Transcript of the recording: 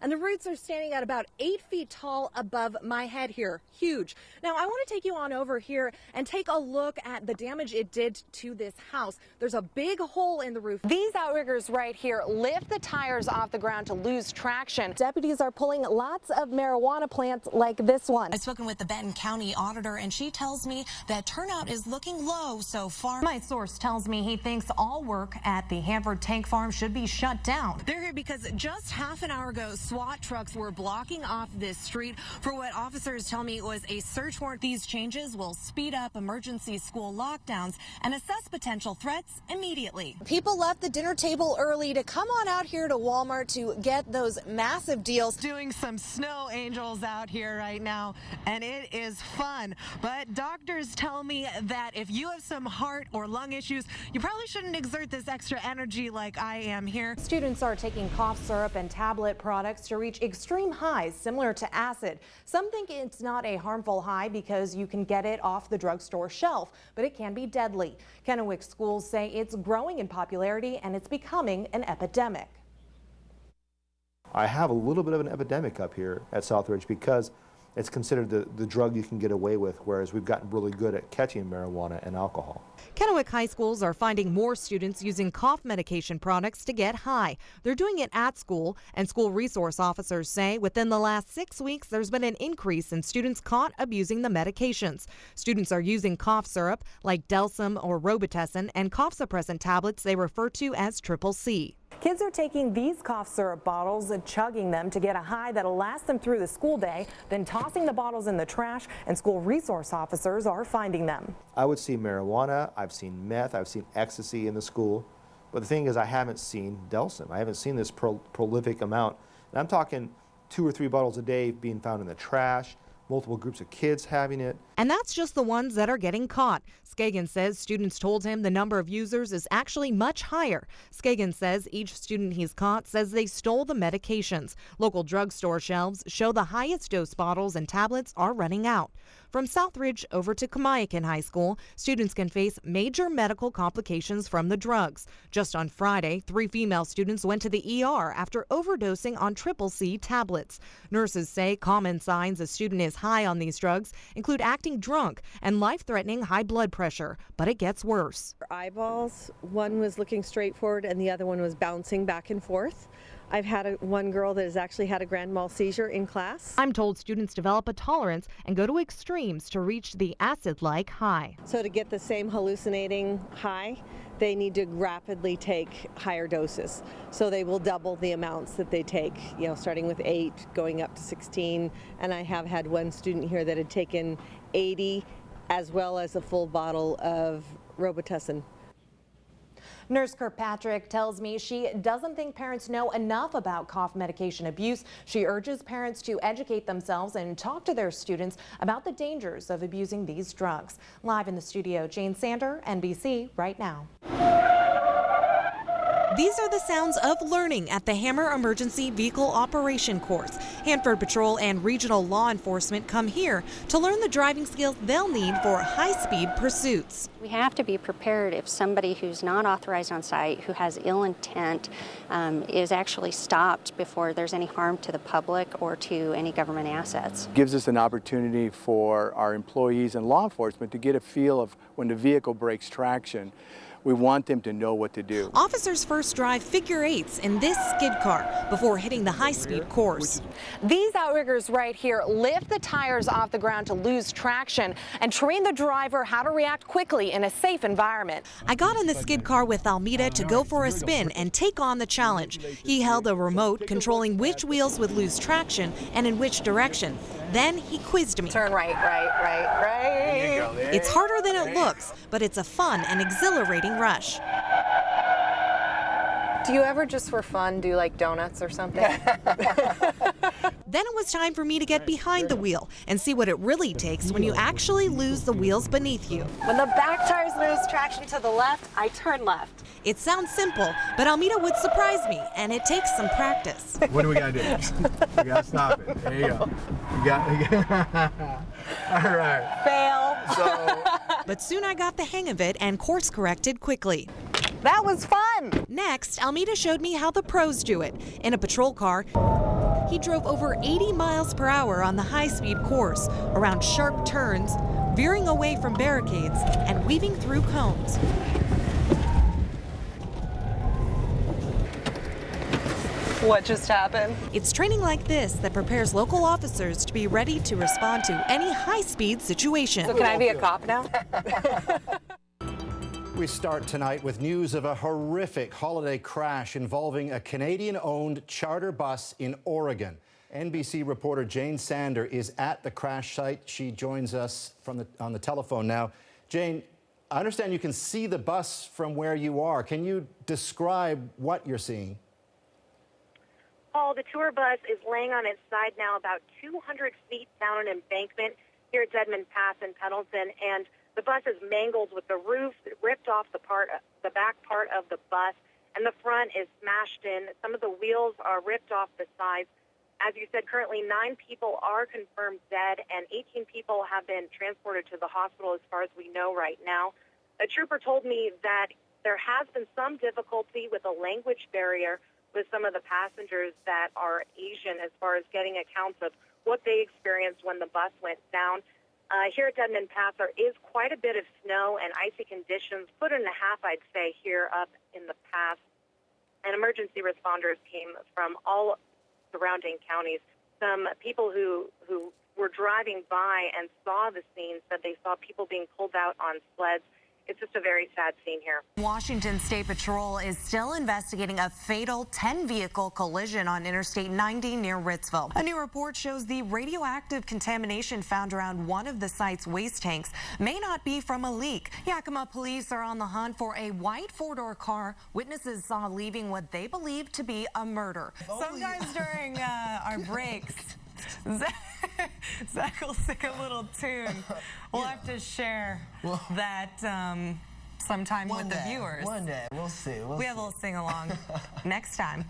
and the roots are standing at about 8 feet tall above my head here. Huge. Now, I want to take you on over here and take a look at the damage it did to this house. There's a big hole in the roof. These outriggers right here lift the tires off the ground to lose traction. Deputies are pulling lots of marijuana plants like this one. I've spoken with the Benton County auditor, and she tells me that turnout is looking low so far. My source tells me he thinks all work at the Hanford Tank Farm should be shut down. They're here because just half an hour ago, SWAT trucks were blocking off this street for what officers tell me was a search warrant. These changes will speed up emergency school lockdowns and assess potential threats immediately. People left the dinner table early to come on out here to Walmart to get those massive deals. Doing some snow angels out here right now, and it is fun. But doctors tell me that if you have some heart or lung issues, you probably shouldn't exert this extra energy like I am here. Students are taking cough syrup and tablet products to reach extreme highs similar to acid. Some think it's not a harmful high because you can get it off the drugstore shelf, but it can be deadly. Kennewick schools say it's growing in popularity and it's becoming an epidemic. I have a little bit of an epidemic up here at Southridge because it's considered the drug you can get away with, whereas we've gotten really good at catching marijuana and alcohol. Kennewick high schools are finding more students using cough medication products to get high. They're doing it at school, and school resource officers say within the last 6 weeks there's been an increase in students caught abusing the medications. Students are using cough syrup like Delsum or Robitussin and cough suppressant tablets they refer to as CCC. Kids are taking these cough syrup bottles and chugging them to get a high that'll last them through the school day, then tossing the bottles in the trash, and school resource officers are finding them. I would see marijuana, I've seen meth, I've seen ecstasy in the school, but the thing is I haven't seen Delsum. I haven't seen this prolific amount. And I'm talking 2 or 3 bottles a day being found in the trash, multiple groups of kids having it. And that's just the ones that are getting caught. Skagen says students told him the number of users is actually much higher. Skagen says each student he's caught says they stole the medications. Local drugstore shelves show the highest dose bottles and tablets are running out. From Southridge over to Kamiakin High School, students can face major medical complications from the drugs. Just on Friday, 3 female students went to the ER after overdosing on CCC tablets. Nurses say common signs a student is high on these drugs include acting drunk and life-threatening high blood pressure, but it gets worse. Eyeballs, one was looking straight forward and the other one was bouncing back and forth. I've had one girl that has actually had a grand mal seizure in class. I'm told students develop a tolerance and go to extremes to reach the acid-like high. So to get the same hallucinating high, they need to rapidly take higher doses. So they will double the amounts that they take, starting with 8, going up to 16. And I have had one student here that had taken 80 as well as a full bottle of Robitussin. Nurse Kirkpatrick tells me she doesn't think parents know enough about cough medication abuse. She urges parents to educate themselves and talk to their students about the dangers of abusing these drugs. Live in the studio, Jane Sander, NBC Right Now. These are the sounds of learning at the Hammer Emergency Vehicle Operation course. Hanford Patrol and regional law enforcement come here to learn the driving skills they'll need for high-speed pursuits. We have to be prepared if somebody who's not authorized on site, who has ill intent, is actually stopped before there's any harm to the public or to any government assets. It gives us an opportunity for our employees and law enforcement to get a feel of when the vehicle breaks traction. We want them to know what to do. Officers first drive figure eights in this skid car before hitting the high-speed course. These outriggers right here lift the tires off the ground to lose traction and train the driver how to react quickly in a safe environment. I got in the skid car with Almeida to go for a spin and take on the challenge. He held a remote controlling which wheels would lose traction and in which direction. Then he quizzed me. Turn right, right, right, right. It's harder than it looks, but it's a fun and exhilarating rush. Do you ever just for fun do like donuts or something? Then it was time for me to get behind the wheel and see what it really takes when you actually lose the wheels beneath you. When the back tires lose traction to the left, I turn left. It sounds simple, but Almeida would surprise me, and it takes some practice. What do we gotta do? We gotta stop it. There you go. All right. Fail. But soon I got the hang of it and course corrected quickly. That was fun! Next, Almeida showed me how the pros do it. In a patrol car, He drove over 80 miles per hour on the high-speed course, around sharp turns, veering away from barricades, and weaving through cones. What just happened? It's training like this that prepares local officers to be ready to respond to any high-speed situation. So can I be a cop now? We start tonight with news of a horrific holiday crash involving a Canadian-owned charter bus in Oregon. NBC reporter Jane Sander is at the crash site. She joins us on the telephone now. Jane, I understand you can see the bus from where you are. Can you describe what you're seeing? Paul, the tour bus is laying on its side now about 200 feet down an embankment here at Deadman Pass in Pendleton, and the bus is mangled with the roof ripped off the back part of the bus, and the front is smashed in. Some of the wheels are ripped off the sides. As you said, currently 9 people are confirmed dead, and 18 people have been transported to the hospital as far as we know right now. A trooper told me that there has been some difficulty with a language barrier with some of the passengers that are Asian as far as getting accounts of what they experienced when the bus went down. Here at Deadman Pass, there is quite a bit of snow and icy conditions, foot and a half, I'd say, here up in the pass. And emergency responders came from all surrounding counties. Some people who were driving by and saw the scene said they saw people being pulled out on sleds. It's just a very sad scene here. Washington State Patrol is still investigating a fatal 10-vehicle collision on Interstate 90 near Ritzville. A new report shows the radioactive contamination found around one of the site's waste tanks may not be from a leak. Yakima police are on the hunt for a white four-door car witnesses saw leaving what they believe to be a murder. Sometimes during our breaks, Zach will sing a little tune. We'll have to share that sometime with the viewers. One day, we'll see. We have a little sing-along next time.